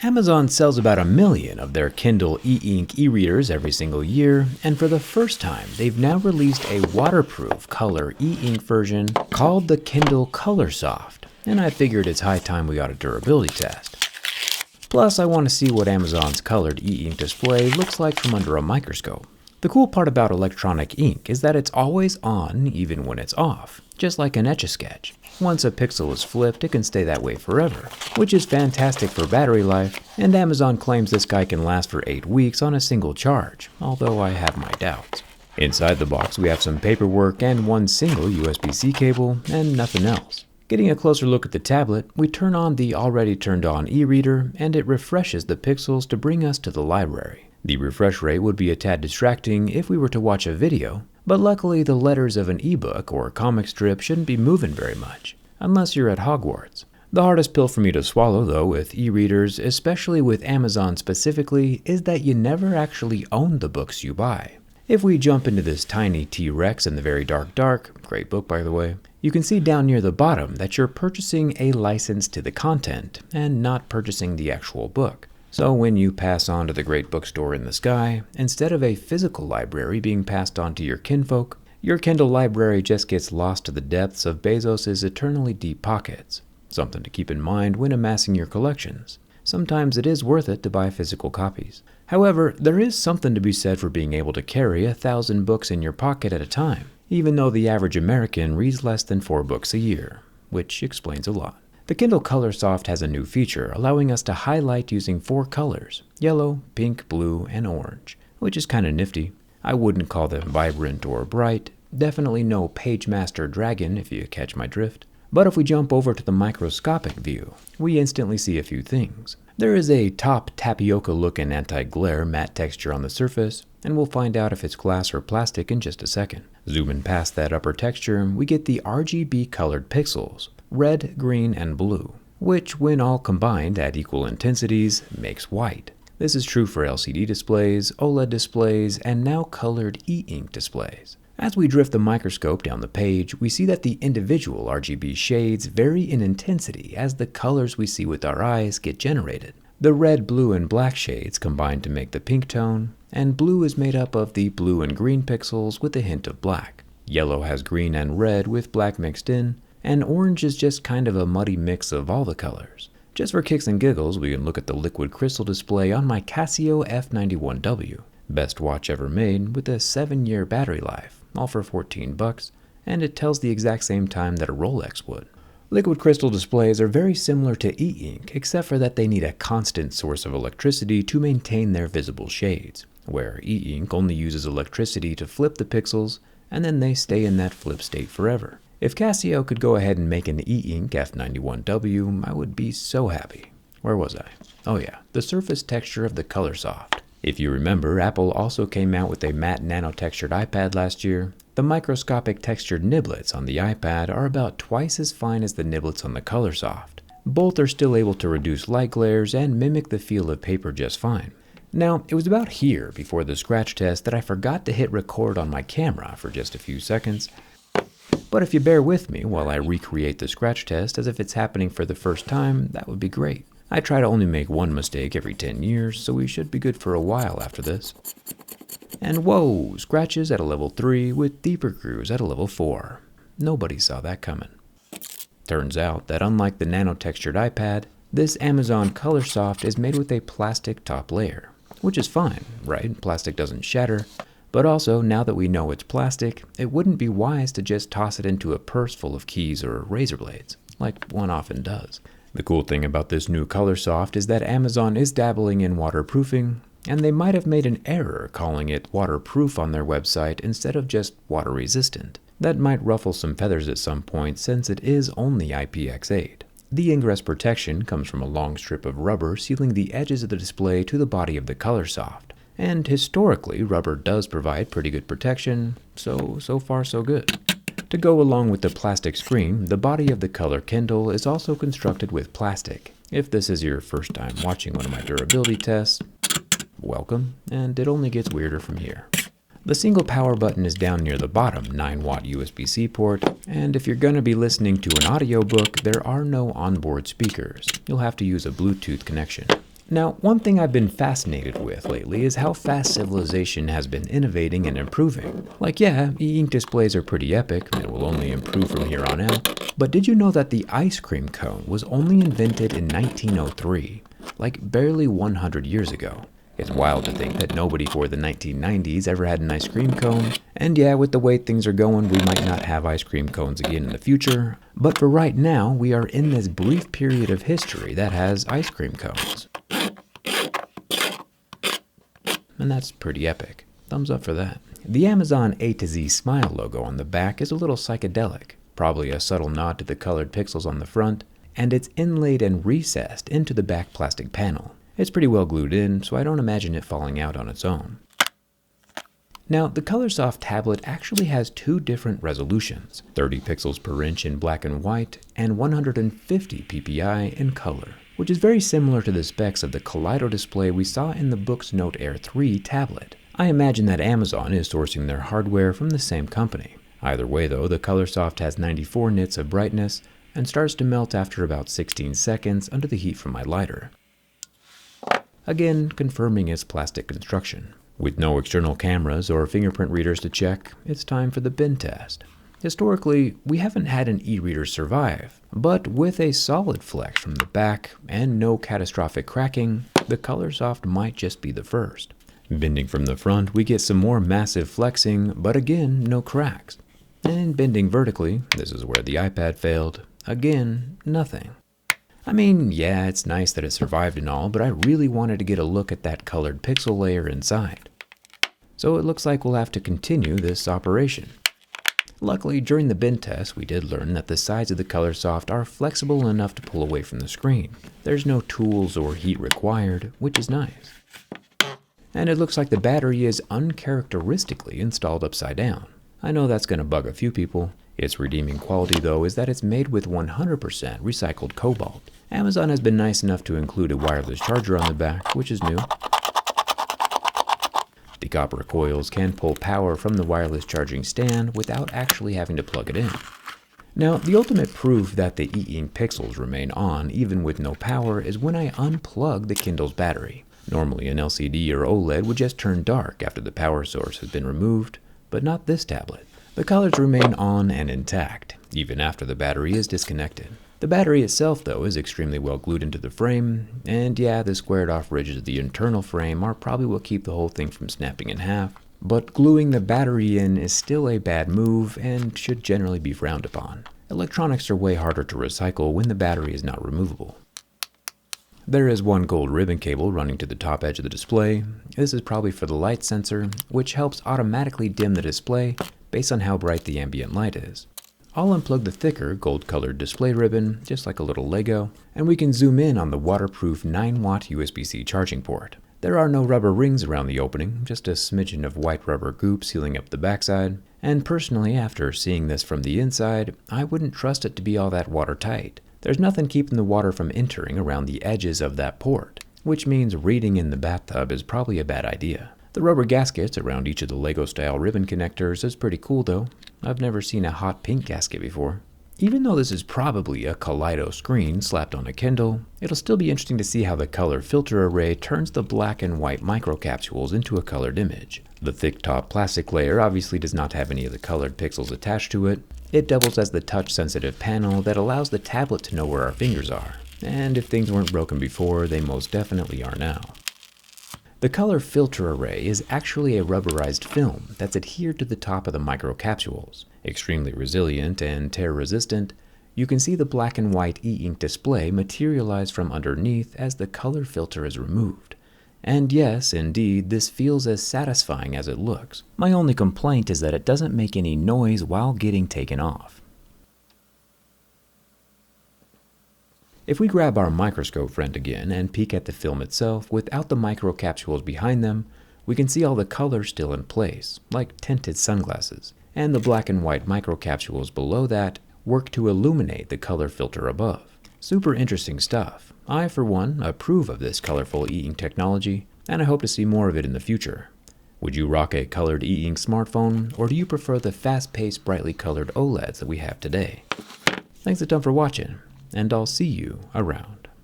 Amazon sells about 1 million of their Kindle e-ink e-readers every single year, and for the first time, they've now released a waterproof color e-ink version called the Kindle Colorsoft, and I figured it's high time we got a durability test. Plus, I want to see what Amazon's colored e-ink display looks like from under a microscope. The cool part about electronic ink is that it's always on even when it's off, just like an Etch-a-Sketch. Once a pixel is flipped, it can stay that way forever, which is fantastic for battery life, and Amazon claims this guy can last for 8 weeks on a single charge, although I have my doubts. Inside the box we have some paperwork and one single USB-C cable, and nothing else. Getting a closer look at the tablet, we turn on the already turned on e-reader, and it refreshes the pixels to bring us to the library. The refresh rate would be a tad distracting if we were to watch a video, but luckily the letters of an ebook or comic strip shouldn't be moving very much, unless you're at Hogwarts. The hardest pill for me to swallow though with e-readers, especially with Amazon specifically, is that you never actually own the books you buy. If we jump into this tiny T-Rex in the very dark, great book by the way, you can see down near the bottom that you're purchasing a license to the content and not purchasing the actual book. So when you pass on to the great bookstore in the sky, instead of a physical library being passed on to your kinfolk, your Kindle library just gets lost to the depths of Bezos' eternally deep pockets. Something to keep in mind when amassing your collections. Sometimes it is worth it to buy physical copies. However, there is something to be said for being able to carry 1,000 books in your pocket at a time, even though the average American reads less than 4 books a year, which explains a lot. The Kindle Colorsoft has a new feature allowing us to highlight using 4 colors, yellow, pink, blue, and orange, which is kind of nifty. I wouldn't call them vibrant or bright, definitely no Page Master Dragon if you catch my drift. But if we jump over to the Microscopic View, we instantly see a few things. There is a top tapioca-looking anti-glare matte texture on the surface, and we'll find out if it's glass or plastic in just a second. Zooming past that upper texture, we get the RGB colored pixels, red, green, and blue, which when all combined at equal intensities makes white. This is true for LCD displays, OLED displays, and now colored e-ink displays. As we drift the microscope down the page, we see that the individual RGB shades vary in intensity as the colors we see with our eyes get generated. The red, blue, and black shades combine to make the pink tone, and blue is made up of the blue and green pixels with a hint of black. Yellow has green and red with black mixed in, and orange is just kind of a muddy mix of all the colors. Just for kicks and giggles, we can look at the liquid crystal display on my Casio F91W. Best watch ever made with a 7-year battery life, all for $14, and it tells the exact same time that a Rolex would. Liquid crystal displays are very similar to e-ink, except for that they need a constant source of electricity to maintain their visible shades, where e-ink only uses electricity to flip the pixels, and then they stay in that flip state forever. If Casio could go ahead and make an e-ink F91W, I would be so happy. Where was I? Oh yeah, the surface texture of the Colorsoft. If you remember, Apple also came out with a matte nano-textured iPad last year. The microscopic textured niblets on the iPad are about twice as fine as the niblets on the Colorsoft. Both are still able to reduce light glares and mimic the feel of paper just fine. Now, it was about here before the scratch test that I forgot to hit record on my camera for just a few seconds. But if you bear with me while I recreate the scratch test as if it's happening for the first time, that would be great. I try to only make one mistake every 10 years, so we should be good for a while after this. And whoa, scratches at a level 3 with deeper grooves at a level 4. Nobody saw that coming. Turns out that unlike the nano-textured iPad, this Amazon Colorsoft is made with a plastic top layer, which is fine, right? Plastic doesn't shatter. But also, now that we know it's plastic, it wouldn't be wise to just toss it into a purse full of keys or razor blades, like one often does. The cool thing about this new Colorsoft is that Amazon is dabbling in waterproofing, and they might have made an error calling it waterproof on their website instead of just water resistant. That might ruffle some feathers at some point since it is only IPX8. The ingress protection comes from a long strip of rubber sealing the edges of the display to the body of the Colorsoft. And historically, rubber does provide pretty good protection, so far so good. To go along with the plastic screen, the body of the Color Kindle is also constructed with plastic. If this is your first time watching one of my durability tests, welcome, and it only gets weirder from here. The single power button is down near the bottom 9-watt USB-C port, and if you're going to be listening to an audiobook, there are no onboard speakers. You'll have to use a Bluetooth connection. Now, one thing I've been fascinated with lately is how fast civilization has been innovating and improving. Like, yeah, e-ink displays are pretty epic and will only improve from here on out, but did you know that the ice cream cone was only invented in 1903, like barely 100 years ago? It's wild to think that nobody before the 1990s ever had an ice cream cone, and yeah, with the way things are going, we might not have ice cream cones again in the future, but for right now, we are in this brief period of history that has ice cream cones. And that's pretty epic. Thumbs up for that. The Amazon A to Z smile logo on the back is a little psychedelic, probably a subtle nod to the colored pixels on the front, and it's inlaid and recessed into the back plastic panel. It's pretty well glued in, so I don't imagine it falling out on its own. Now, the Colorsoft tablet actually has two different resolutions, 30 pixels per inch in black and white, and 150 ppi in color, which is very similar to the specs of the Kaleido display we saw in the Boox Note Air 3 tablet. I imagine that Amazon is sourcing their hardware from the same company. Either way though, the Colorsoft has 94 nits of brightness and starts to melt after about 16 seconds under the heat from my lighter. Again, confirming its plastic construction. With no external cameras or fingerprint readers to check, it's time for the bin test. Historically, we haven't had an e-reader survive, but with a solid flex from the back and no catastrophic cracking, the Colorsoft might just be the first. Bending from the front, we get some more massive flexing, but again, no cracks. And bending vertically, this is where the iPad failed, again, nothing. I mean, yeah, it's nice that it survived and all, but I really wanted to get a look at that colored pixel layer inside. So it looks like we'll have to continue this operation. Luckily, during the bin test, we did learn that the sides of the Colorsoft are flexible enough to pull away from the screen. There's no tools or heat required, which is nice. And it looks like the battery is uncharacteristically installed upside down. I know that's going to bug a few people. Its redeeming quality, though, is that it's made with 100% recycled cobalt. Amazon has been nice enough to include a wireless charger on the back, which is new. The copper coils can pull power from the wireless charging stand without actually having to plug it in. Now, the ultimate proof that the e-ink pixels remain on even with no power is when I unplug the Kindle's battery. Normally, an LCD or OLED would just turn dark after the power source has been removed, but not this tablet. The colors remain on and intact, even after the battery is disconnected. The battery itself, though, is extremely well glued into the frame, and yeah, the squared off ridges of the internal frame are probably what keep the whole thing from snapping in half, but gluing the battery in is still a bad move and should generally be frowned upon. Electronics are way harder to recycle when the battery is not removable. There is one gold ribbon cable running to the top edge of the display. This is probably for the light sensor, which helps automatically dim the display based on how bright the ambient light is. I'll unplug the thicker gold-colored display ribbon, just like a little Lego, and we can zoom in on the waterproof 9-watt USB-C charging port. There are no rubber rings around the opening, just a smidgen of white rubber goop sealing up the backside, and personally, after seeing this from the inside, I wouldn't trust it to be all that watertight. There's nothing keeping the water from entering around the edges of that port, which means reading in the bathtub is probably a bad idea. The rubber gaskets around each of the Lego-style ribbon connectors is pretty cool though. I've never seen a hot pink gasket before. Even though this is probably a Kaleido screen slapped on a Kindle, it'll still be interesting to see how the color filter array turns the black and white microcapsules into a colored image. The thick top plastic layer obviously does not have any of the colored pixels attached to it. It doubles as the touch-sensitive panel that allows the tablet to know where our fingers are. And if things weren't broken before, they most definitely are now. The color filter array is actually a rubberized film that's adhered to the top of the microcapsules. Extremely resilient and tear-resistant, you can see the black and white e-ink display materialize from underneath as the color filter is removed. And yes, indeed, this feels as satisfying as it looks. My only complaint is that it doesn't make any noise while getting taken off. If we grab our microscope friend again and peek at the film itself without the microcapsules behind them, we can see all the colors still in place, like tinted sunglasses, and the black and white microcapsules below that work to illuminate the color filter above. Super interesting stuff. I, for one, approve of this colorful e-ink technology, and I hope to see more of it in the future. Would you rock a colored e-ink smartphone, or do you prefer the fast-paced, brightly colored OLEDs that we have today? Thanks a ton for watching, and I'll see you around.